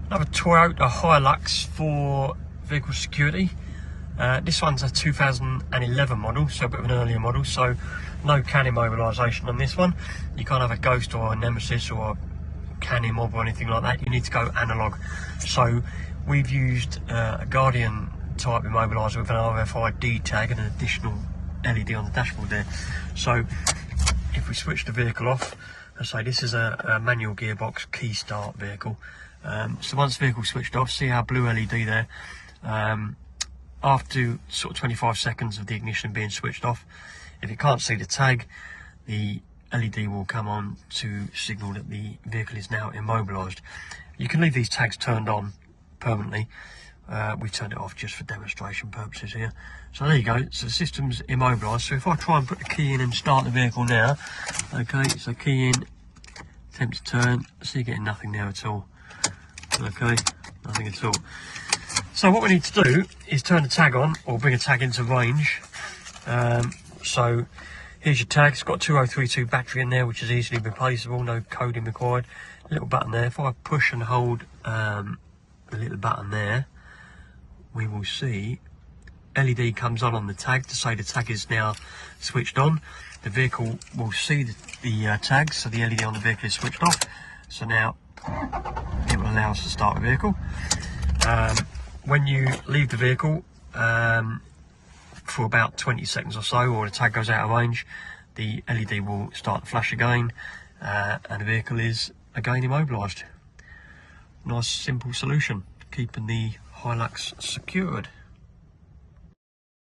Another Toyota Hilux for vehicle security. This one's a 2011 model, so a bit of an earlier model, so no CAN immobilisation on this one. You can't have a Ghost or a Nemesis or a CAN immob or anything like that. You need to go analogue. So we've used a Guardian type immobiliser with an RFID tag and an additional LED on the dashboard there. So if we switch the vehicle off, I say this is a manual gearbox key start vehicle. So once the vehicle's switched off, see our blue LED there. After sort of 25 seconds of the ignition being switched off, if you can't see the tag, the LED will come on to signal that the vehicle is now immobilised. You can leave these tags turned on permanently. We've turned it off just for demonstration purposes here. So there you go, so the system's immobilised. So if I try and put the key in and start the vehicle now, okay, so key in, attempt to turn, so you're getting nothing there at all. Okay, nothing at all. So what we need to do is turn the tag on, or bring a tag into range. So here's your tag. It's got a 2032 battery in there, which is easily replaceable, no coding required. A little button there. If I push and hold the little button there, we will see LED comes on the tag to say the tag is now switched on. The vehicle will see the tag, so the LED on the vehicle is switched off. So now it will allow us to start the vehicle. When you leave the vehicle for about 20 seconds or so, or the tag goes out of range, the LED will start to flash again, and the vehicle is again immobilised. Nice simple solution, keeping the Hilux secured.